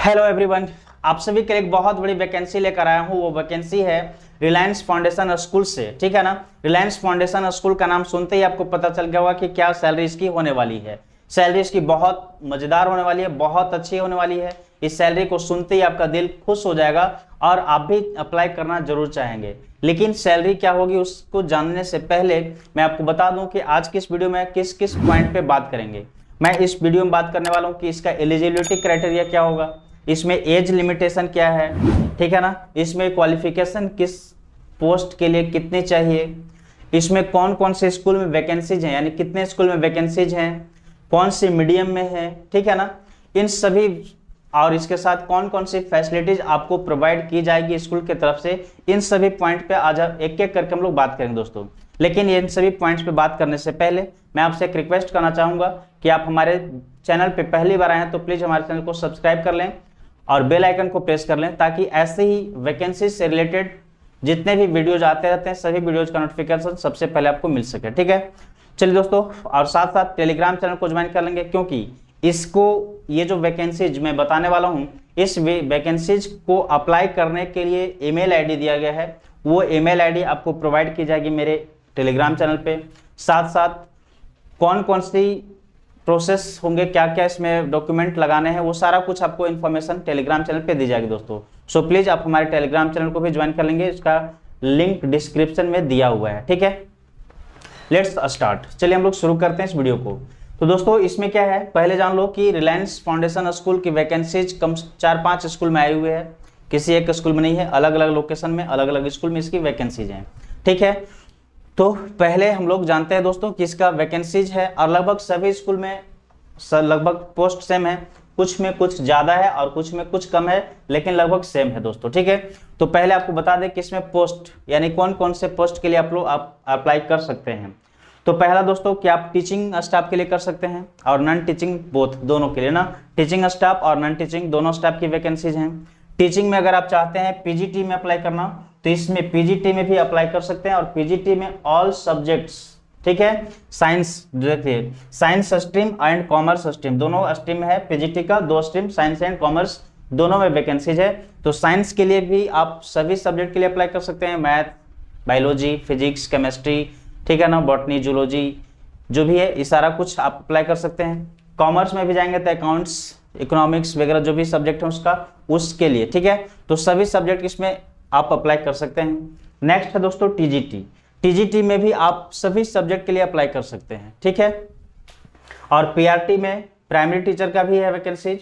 Hello everyone, आप सभी के लिए एक बहुत बड़ी वैकेंसी लेकर आया हूँ। वो वैकेंसी है रिलायंस फाउंडेशन स्कूल से, ठीक है ना। रिलायंस फाउंडेशन स्कूल का नाम सुनते ही आपको पता चल गया होगा कि क्या सैलरी इसकी होने वाली है। सैलरी इसकी बहुत मजेदार होने वाली है, बहुत अच्छी होने वाली है। इस सैलरी को सुनते ही आपका दिल खुश हो जाएगा और आप भी अप्लाई करना जरूर चाहेंगे। लेकिन सैलरी क्या होगी उसको जानने से पहले मैं आपको बता दूं कि आज की इस वीडियो में किस किस पॉइंट पे बात करेंगे। मैं इस वीडियो में बात करने वाला हूं कि इसका एलिजिबिलिटी क्राइटेरिया क्या होगा, इसमें एज लिमिटेशन क्या है, ठीक है ना, इसमें क्वालिफिकेशन किस पोस्ट के लिए कितनी चाहिए, इसमें कौन कौन से स्कूल में वैकेंसीज हैं, यानी कितने स्कूल में वैकेंसीज हैं, कौन सी मीडियम में है, ठीक है ना, इन सभी और इसके साथ कौन कौन सी फैसिलिटीज आपको प्रोवाइड की जाएगी स्कूल की तरफ से, इन सभी पॉइंट पे आज एक एक करके हम लोग बात करेंगे दोस्तों। लेकिन इन सभी पॉइंट्स पे बात करने से पहले मैं आपसे एक रिक्वेस्ट करना चाहूंगा कि आप हमारे चैनल पे पहली बार आए हैं तो प्लीज हमारे चैनल को सब्सक्राइब कर लें और बेल आइकन को प्रेस कर लें, ताकि ऐसे ही वैकेंसी से रिलेटेड जितने भी वीडियोज आते रहते हैं सभी वीडियोज का नोटिफिकेशन सबसे पहले आपको मिल सके, ठीक है। चलिए दोस्तों, और साथ साथ टेलीग्राम चैनल को ज्वाइन कर लेंगे, क्योंकि इसको ये जो वैकेंसीज मैं बताने वाला हूँ इस वैकेंसीज को अप्लाई करने के लिए ईमेल आईडी दिया गया है। वो ईमेल आईडी आपको प्रोवाइड की जाएगी मेरे टेलीग्राम चैनल पे। साथ साथ कौन कौन सी प्रोसेस होंगे, क्या क्या इसमें डॉक्यूमेंट लगाने हैं, वो सारा कुछ आपको इन्फॉर्मेशन टेलीग्राम चैनल पे दी जाएगी दोस्तों। सो प्लीज आप हमारे टेलीग्राम चैनल को भी ज्वाइन कर लेंगे, इसका लिंक डिस्क्रिप्शन में दिया हुआ है, ठीक है। लेट्स स्टार्ट, चलिए हम लोग शुरू करते हैं इस वीडियो को। तो दोस्तों इसमें क्या है, पहले जान लो कि रिलायंस फाउंडेशन स्कूल की वैकेंसीज कम 4-5 स्कूल में आए हुए हैं, किसी एक स्कूल में नहीं है, अलग अलग लोकेशन में अलग अलग स्कूल में इसकी वैकेंसीज हैं, ठीक है। तो पहले हम लोग जानते हैं दोस्तों कि इसका वैकेंसीज है और लगभग सभी स्कूल में लगभग पोस्ट सेम है, कुछ में कुछ ज्यादा है और कुछ में कुछ कम है, लेकिन लगभग सेम है दोस्तों, ठीक है। तो पहले आपको बता दें कि इसमें पोस्ट यानी कौन कौन से पोस्ट के लिए आप लोग अप्लाई कर सकते हैं। तो पहला दोस्तों कि आप टीचिंग स्टाफ के लिए कर सकते हैं और नॉन टीचिंग बोथ, दोनों के लिए ना, टीचिंग स्टाफ और नॉन टीचिंग दोनों स्टाफ की वैकेंसीज हैं। टीचिंग में अगर आप चाहते हैं पीजीटी में अप्लाई करना तो इसमें पीजीटी में भी अप्लाई कर सकते हैं और पीजीटी में ऑल सब्जेक्ट्स, ठीक है। साइंस देखिए, science stream and commerce stream दोनों स्ट्रीम है पीजीटी का, 2 स्ट्रीम साइंस एंड कॉमर्स दोनों में वैकेंसीज है। तो साइंस के लिए भी आप सभी सब्जेक्ट के लिए अप्लाई कर सकते हैं, मैथ, बायोलॉजी, फिजिक्स, केमिस्ट्री, ठीक है ना, बॉटनी, जूलॉजी, जो भी है ये सारा कुछ आप अप्लाई कर सकते हैं। कॉमर्स में भी जाएंगे तो अकाउंट्स, इकोनॉमिक्स वगैरह जो भी सब्जेक्ट है उसके लिए, ठीक है। तो सभी सब्जेक्ट इसमें आप अप्लाई कर सकते हैं। नेक्स्ट है दोस्तों टीजीटी। टीजीटी में भी आप सभी सब्जेक्ट के लिए अप्लाई कर सकते हैं, ठीक है। और पीआरटी में प्राइमरी टीचर का भी है वैकेंसीज।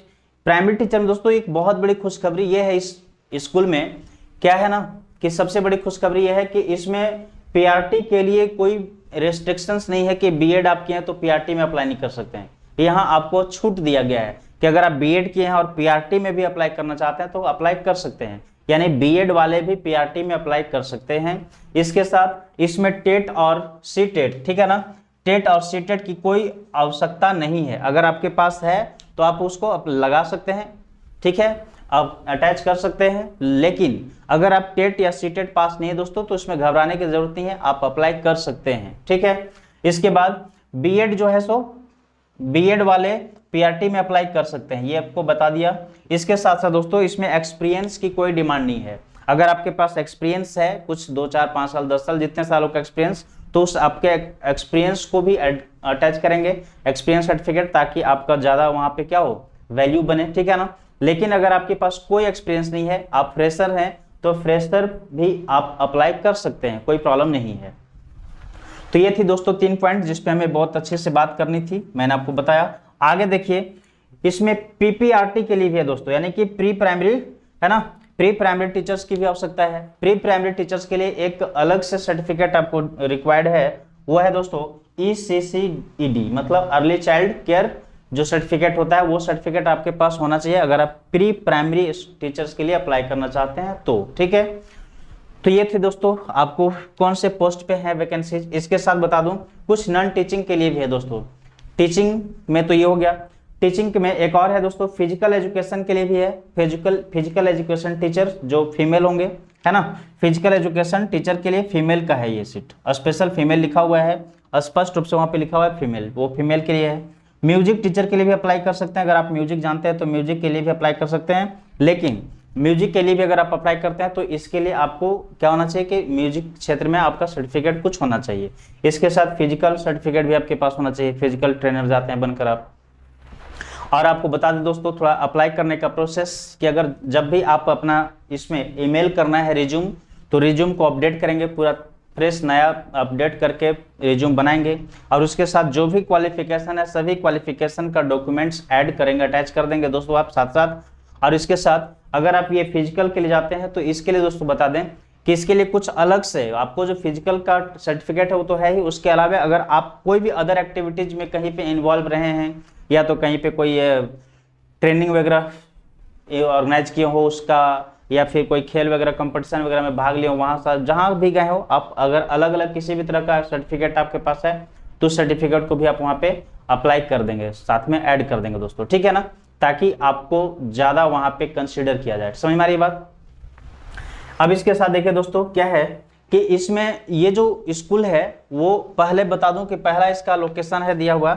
प्राइमरी टीचर में दोस्तों एक बहुत बड़ी खुशखबरी ये है इस स्कूल में, क्या है ना कि सबसे बड़ी खुशखबरी ये है कि इसमें पीआरटी के लिए कोई रेस्ट्रिक्शंस नहीं है कि बीएड आप किए हैं तो पीआरटी में अप्लाई नहीं कर सकते हैं। यहाँ आपको छूट दिया गया है कि अगर आप बीएड किए हैं और पीआरटी में भी अप्लाई करना चाहते हैं तो अप्लाई कर सकते हैं, यानी बीएड वाले भी पीआरटी में अप्लाई कर सकते हैं। इसके साथ इसमें टेट और सीटेट, ठीक है ना, टेट और सीटेट की कोई आवश्यकता नहीं है। अगर आपके पास है तो आप उसको लगा सकते हैं, ठीक है, आप अटैच कर सकते हैं। लेकिन अगर आप टेट या सीटेट पास नहीं है दोस्तों तो इसमें घबराने की जरूरत नहीं है, आप अप्लाई कर सकते हैं, ठीक है। इसके बाद बीएड जो है सो बीएड वाले पीआरटी में अप्लाई कर सकते हैं, ये आपको बता दिया। इसके साथ साथ दोस्तों इसमें एक्सपीरियंस की कोई डिमांड नहीं है। अगर आपके पास एक्सपीरियंस है कुछ 2, 4, 5 साल, 10 साल, जितने सालों का एक्सपीरियंस, तो उस आपके एक्सपीरियंस को भी अटैच करेंगे, एक्सपीरियंस सर्टिफिकेट, ताकि आपका ज्यादा वहां पे क्या हो, वैल्यू बने, ठीक है ना। लेकिन अगर आपके पास कोई एक्सपीरियंस नहीं है, आप फ्रेशर हैं, तो फ्रेशर भी आप अप्लाई कर सकते हैं, कोई प्रॉब्लम नहीं है। तो ये थी दोस्तों 3 पॉइंट जिस पे हमें बहुत अच्छे से बात करनी थी, मैंने आपको बताया। आगे देखिए, इसमें पीपीआरटी के लिए भी है दोस्तों, यानी कि प्री प्राइमरी, है ना, प्री प्राइमरी टीचर्स की भी आवश्यकता है। प्री प्राइमरी टीचर्स के लिए एक अलग से सर्टिफिकेट आपको रिक्वायर्ड है, वो है दोस्तों ECCED, मतलब अर्ली चाइल्ड केयर जो सर्टिफिकेट होता है वो सर्टिफिकेट आपके पास होना चाहिए अगर आप प्री प्राइमरी टीचर्स के लिए अप्लाई करना चाहते हैं तो, ठीक है। तो ये थे दोस्तों आपको कौन से पोस्ट पे है वैकेंसीज। इसके साथ बता दूं कुछ नॉन टीचिंग के लिए भी है दोस्तों। टीचिंग में तो ये हो गया, टीचिंग में एक और है दोस्तों, फिजिकल एजुकेशन के लिए भी है। फिजिकल एजुकेशन टीचर जो फीमेल होंगे, है ना, फिजिकल एजुकेशन टीचर के लिए फीमेल का है ये सीट, स्पेशल फीमेल लिखा हुआ है, स्पष्ट रूप से वहां पे लिखा हुआ है फीमेल, वो फीमेल के लिए है। म्यूजिक टीचर के लिए भी अप्लाई कर सकते हैं, अगर आप म्यूजिक जानते हैं तो म्यूजिक के लिए भी अप्लाई कर सकते हैं। लेकिन म्यूजिक के लिए भी अगर आप अप्लाई करते हैं तो इसके लिए आपको क्या होना चाहिए कि म्यूजिक क्षेत्र में आपका सर्टिफिकेट कुछ होना चाहिए। इसके साथ फिजिकल सर्टिफिकेट भी आपके पास होना चाहिए, फिजिकल ट्रेनर जाते हैं बनकर आप। और आपको बता दें दोस्तों थोड़ा अप्लाई करने का प्रोसेस, कि अगर जब भी आप अपना इसमें ईमेल करना है रिज्यूम, तो रिज्यूम को अपडेट करेंगे, पूरा फ्रेश नया अपडेट करके रिज्यूम बनाएंगे, और उसके साथ जो भी क्वालिफिकेशन है सभी क्वालिफिकेशन का डॉक्यूमेंट्स ऐड करेंगे, अटैच कर देंगे दोस्तों आप साथ साथ। और इसके साथ अगर आप ये फिजिकल के लिए जाते हैं तो इसके लिए दोस्तों बता दें कि इसके लिए कुछ अलग से आपको जो फिजिकल का सर्टिफिकेट है वो तो है ही, उसके अलावा अगर आप कोई भी अदर एक्टिविटीज में कहीं पे इन्वॉल्व रहे हैं या तो कहीं पे कोई ट्रेनिंग वगैरह ऑर्गेनाइज किए हो उसका, या फिर कोई खेल वगैरह कंपटीशन वगैरह में भाग लिए हो, वहाँ से जहाँ भी गए हो आप, अगर अलग अलग किसी भी तरह का सर्टिफिकेट आपके पास है तो सर्टिफिकेट को भी आप वहाँ पे अप्लाई कर देंगे, साथ में ऐड कर देंगे दोस्तों, ठीक है ना, ताकि आपको ज़्यादा वहाँ पे कंसिडर किया जाए। समझ में आ रही बात। अब इसके साथ देखिए दोस्तों क्या है कि इसमें ये जो स्कूल है वो पहले बता दूं कि पहला इसका लोकेशन है दिया हुआ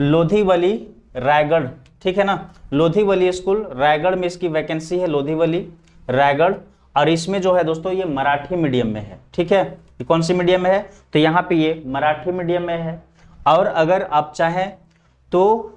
लोधीवली रायगढ़, ठीक है ना, लोधीवली स्कूल रायगढ़ में इसकी वैकेंसी है, लोधीवली रायगढ़। और इसमें जो है दोस्तों ये मराठी मीडियम में है, ठीक है, ये कौन सी मीडियम में है, तो यहाँ पे ये मराठी मीडियम में है। और अगर आप चाहें तो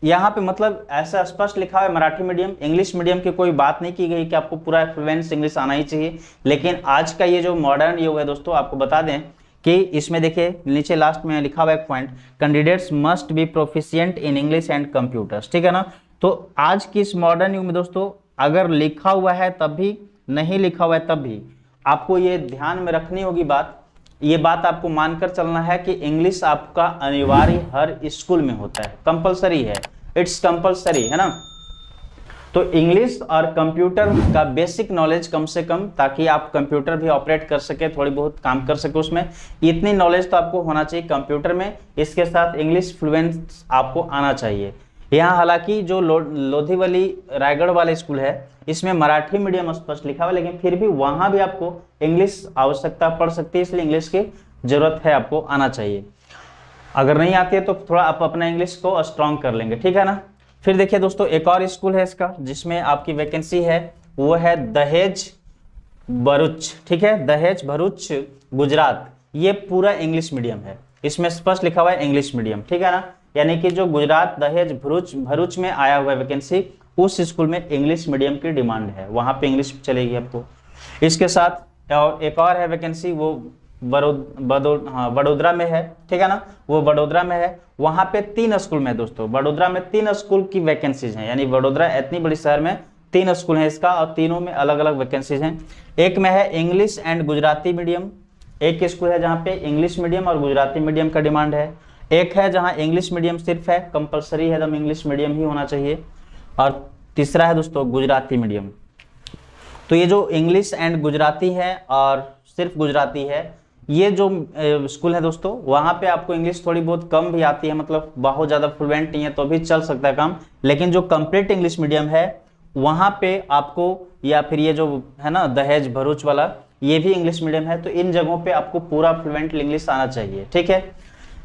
यहाँ पे मतलब ऐसा स्पष्ट लिखा है मराठी मीडियम, इंग्लिश मीडियम की कोई बात नहीं की गई कि आपको पूरा फ्लुएंट इंग्लिश आना ही चाहिए। लेकिन आज का ये जो मॉडर्न युग है दोस्तों, आपको बता दें कि इसमें देखिए नीचे लास्ट में लिखा हुआ एक point, candidates must be proficient in English and computers, ठीक है ना। तो आज की इस मॉडर्न युग में दोस्तों अगर लिखा हुआ है तब भी, नहीं लिखा हुआ है तब भी, आपको ये ध्यान में रखनी होगी बात, ये बात आपको मानकर चलना है कि इंग्लिश आपका अनिवार्य हर स्कूल में होता है, कंपलसरी है, इट्स कंपलसरी है ना। तो इंग्लिश और कंप्यूटर का बेसिक नॉलेज कम से कम, ताकि आप कंप्यूटर भी ऑपरेट कर सके, थोड़ी बहुत काम कर सके उसमें, इतनी नॉलेज तो आपको होना चाहिए कंप्यूटर में। इसके साथ इंग्लिश फ्लुएंट आपको आना चाहिए। यहाँ हालांकि जो लोधीवली रायगढ़ वाला स्कूल है इसमें मराठी मीडियम स्पष्ट लिखा हुआ है, लेकिन फिर भी वहां भी आपको इंग्लिश आवश्यकता पड़ सकती है, इसलिए इंग्लिश की जरूरत है, आपको आना चाहिए। अगर नहीं आती है तो थोड़ा आप अपना इंग्लिश को स्ट्रॉन्ग कर लेंगे, ठीक है ना। फिर देखिए दोस्तों एक और स्कूल है इसका जिसमें आपकी वैकेंसी है, वो है दहेज भरूच, ठीक है, दहेज भरूच गुजरात। ये पूरा इंग्लिश मीडियम है, इसमें स्पष्ट लिखा हुआ है इंग्लिश मीडियम, ठीक है ना। यानी कि जो गुजरात दहेज भरूच में आया हुआ है वैकेंसी, उस स्कूल में इंग्लिश मीडियम की डिमांड है, वहां पे इंग्लिश चलेगी आपको। इसके साथ एक और है वैकेंसी, वो बड़ोदरा में है, ठीक है ना, वो बड़ोदरा में है। वहां पे 3 स्कूल में दोस्तों, बड़ोदरा में 3 स्कूल की वैकेंसीज हैं, यानी बड़ोदरा इतनी बड़ी शहर में 3 स्कूल हैं इसका, और तीनों में अलग अलग वैकेंसीज हैं। एक में है इंग्लिश एंड गुजराती मीडियम, एक स्कूल है जहाँ पे इंग्लिश मीडियम और गुजराती मीडियम का डिमांड है। एक है जहाँ इंग्लिश मीडियम सिर्फ है, कंपलसरी है, एकदम इंग्लिश मीडियम ही होना चाहिए। और तीसरा है दोस्तों गुजराती मीडियम। तो ये जो इंग्लिश एंड गुजराती है और सिर्फ गुजराती है, ये जो स्कूल है दोस्तों, वहाँ पे आपको इंग्लिश थोड़ी बहुत कम भी आती है, मतलब बहुत ज़्यादा फ्लुएंट नहीं है तो भी चल सकता है काम। लेकिन जो कंप्लीट इंग्लिश मीडियम है वहाँ पे आपको, या फिर ये जो है ना दहेज भरूच वाला, ये भी इंग्लिश मीडियम है, तो इन जगहों पे आपको पूरा फ्लुएंट इंग्लिश आना चाहिए, ठीक है।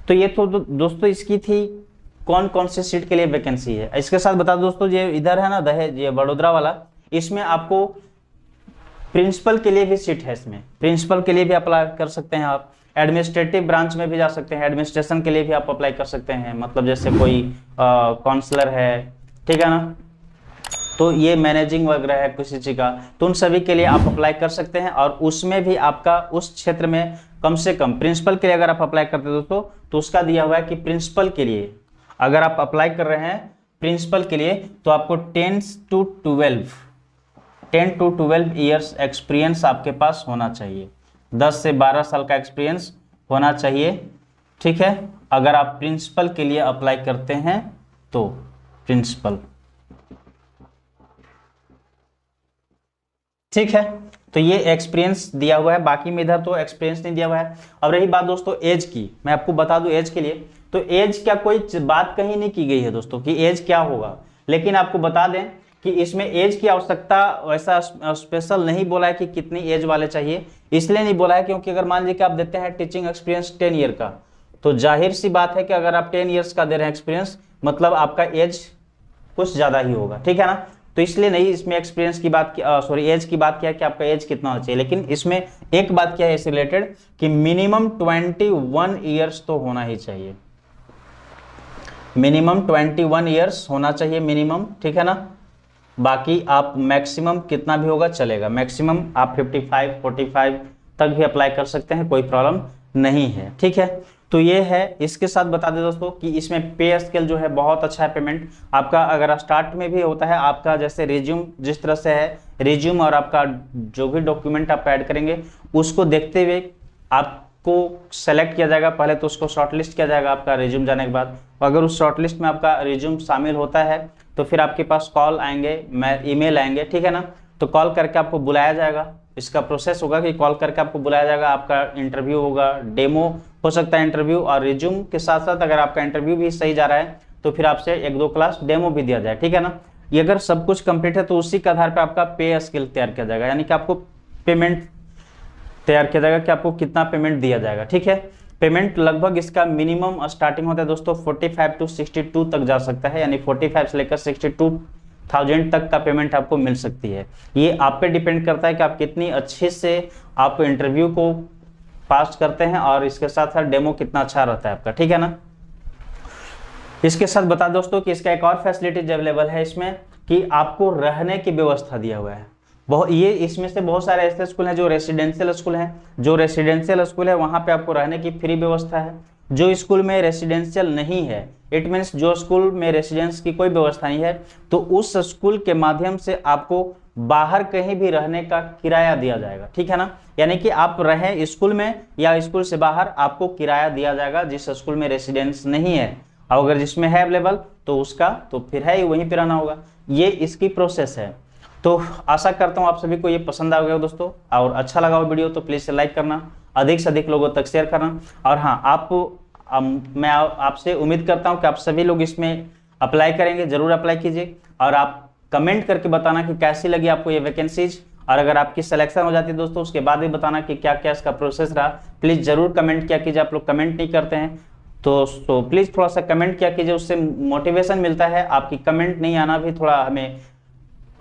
तो ये तो दोस्तों इसकी थी कौन कौन से सीट के लिए वैकेंसी है। इसके साथ बता दो दोस्तों, ये इधर है ना दहेज, ये बड़ोदरा वाला, इसमें आपको प्रिंसिपल के लिए भी सीट है, इसमें प्रिंसिपल के लिए भी अप्लाई कर सकते हैं आप, एडमिनिस्ट्रेटिव ब्रांच में भी जा सकते हैं, एडमिनिस्ट्रेशन के लिए भी आप अप्लाई कर सकते हैं, मतलब जैसे कोई काउंसलर है, ठीक है ना, तो ये मैनेजिंग वगैरह है किसी चीज का, तो उन सभी के लिए आप अप्लाई कर सकते हैं। और उसमें भी आपका उस क्षेत्र में कम से कम प्रिंसिपल के लिए अगर आप अप्लाई करते हो दोस्तों, तो उसका दिया हुआ है कि प्रिंसिपल के लिए अगर आप अप्लाई कर रहे हैं प्रिंसिपल के लिए, तो आपको 10 to 12 ईयर्स एक्सपीरियंस आपके पास होना चाहिए, 10 से 12 साल का एक्सपीरियंस होना चाहिए, ठीक है, अगर आप प्रिंसिपल के लिए अप्लाई करते हैं तो। प्रिंसिपल, ठीक है, तो ये एक्सपीरियंस दिया हुआ है, बाकी में इधर तो एक्सपीरियंस नहीं दिया हुआ है। अब रही बात दोस्तों एज की, मैं आपको बता दूं एज के लिए, तो एज क्या कोई बात कहीं नहीं की गई है दोस्तों कि एज क्या होगा, लेकिन आपको बता दें कि इसमें एज की आवश्यकता वैसा स्पेशल नहीं बोला है कि कितनी एज वाले चाहिए, इसलिए नहीं बोला है क्योंकि अगर मान लीजिए कि आप देते हैं टीचिंग एक्सपीरियंस 10 ईयर का, तो जाहिर सी बात है कि अगर आप 10 ईयर्स का दे रहे हैं एक्सपीरियंस, मतलब आपका एज कुछ ज़्यादा ही होगा, ठीक है ना। तो इसलिए नहीं इसमें एक्सपीरियंस की बात, सॉरी एज की बात किया कि आपका एज कितना होना चाहिए, लेकिन इसमें एक बात क्या है इससे रिलेटेड कि मिनिमम 21 ईयर्स तो होना ही चाहिए, मिनिमम 21 ईयर्स होना चाहिए मिनिमम, ठीक है ना। बाकी आप मैक्सिमम कितना भी होगा चलेगा, मैक्सिमम आप 55 45 तक भी अप्लाई कर सकते हैं, कोई प्रॉब्लम नहीं है, ठीक है। तो ये है, इसके साथ बता दें दोस्तों कि इसमें पे स्केल जो है बहुत अच्छा है पेमेंट आपका। अगर स्टार्ट में भी होता है आपका, जैसे रिज्यूम जिस तरह से है, रिज्यूम और आपका जो भी डॉक्यूमेंट आप ऐड करेंगे उसको देखते हुए आपको सेलेक्ट किया जाएगा। पहले तो उसको शॉर्टलिस्ट किया जाएगा आपका रिज्यूम जाने के बाद, अगर उस शॉर्टलिस्ट में आपका रिज्यूम शामिल होता है तो फिर आपके पास कॉल आएंगे, ईमेल आएंगे, ठीक है ना। तो कॉल करके आपको बुलाया जाएगा, इसका प्रोसेस होगा कि कॉल करके आपको बुलाया जाएगा, आपका इंटरव्यू होगा, डेमो हो सकता है इंटरव्यू, और रिज्यूम के साथ साथ अगर आपका इंटरव्यू भी सही जा रहा है तो फिर आपसे 1-2 क्लास डेमो भी दिया जाए, ठीक है ना। ये अगर सब कुछ कंप्लीट है तो उसी के आधार पर आपका पे स्केल तैयार किया जाएगा, यानी कि आपको पेमेंट तैयार किया जाएगा कि आपको कितना पेमेंट दिया जाएगा, ठीक है। पेमेंट लगभग इसका मिनिमम स्टार्टिंग होता है दोस्तों 45 to 62 तक जा सकता है, यानी 45 से लेकर 62,000 तक का पेमेंट आपको मिल सकती है। ये आप पे डिपेंड करता है कि आप कितनी अच्छे से आप इंटरव्यू को पास करते हैं और इसके साथ साथ डेमो कितना अच्छा रहता है आपका, ठीक है ना। इसके साथ बता दोस्तों कि इसका एक और फैसिलिटीज अवेलेबल है इसमें कि आपको रहने की व्यवस्था दिया हुआ है। ये इसमें से बहुत सारे ऐसे स्कूल हैं जो रेसिडेंशियल स्कूल हैं, जो रेसिडेंशियल स्कूल है वहाँ पे आपको रहने की फ्री व्यवस्था है। जो स्कूल में रेसिडेंशियल नहीं है, इट मीन्स जो स्कूल में रेसिडेंस की कोई व्यवस्था नहीं है, तो उस स्कूल के माध्यम से आपको बाहर कहीं भी रहने का किराया दिया जाएगा, ठीक है ना। यानी कि आप रहें स्कूल में या स्कूल से बाहर, आपको किराया दिया जाएगा जिस स्कूल में रेसिडेंस नहीं है, और अगर जिसमें है अवेलेबल तो उसका तो फिर है ही, वहीं पर रहना होगा। ये इसकी प्रोसेस है। तो आशा करता हूँ आप सभी को ये पसंद आ गया दोस्तों, और अच्छा लगा हो वीडियो तो प्लीज़ लाइक करना, अधिक से अधिक लोगों तक शेयर करना। और हाँ, मैं आपसे उम्मीद करता हूँ कि आप सभी लोग इसमें अप्लाई करेंगे, जरूर अप्लाई कीजिए, और आप कमेंट करके बताना कि कैसी लगी आपको ये वैकेंसीज, और अगर आपकी सिलेक्शन हो जाती है दोस्तों उसके बाद भी बताना कि क्या क्या इसका प्रोसेस रहा। प्लीज़ जरूर कमेंट किया कीजिए, आप लोग कमेंट नहीं करते हैं तो प्लीज़ थोड़ा सा कमेंट किया कीजिए, उससे मोटिवेशन मिलता है। आपकी कमेंट नहीं आना भी थोड़ा हमें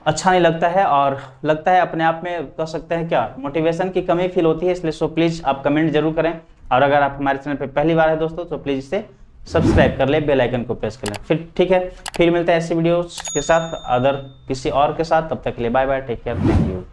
अच्छा नहीं लगता है, और लगता है अपने आप में कह सकते हैं क्या मोटिवेशन की कमी फील होती है, इसलिए प्लीज़ आप कमेंट जरूर करें। और अगर आप हमारे चैनल पे पहली बार है दोस्तों तो प्लीज़ इसे सब्सक्राइब कर ले, बेल आइकन को प्रेस कर लें। फिर ठीक है, फिर मिलते हैं ऐसे वीडियोस के साथ अदर किसी और के साथ, तब तक के लिए bye bye, take care, thank you.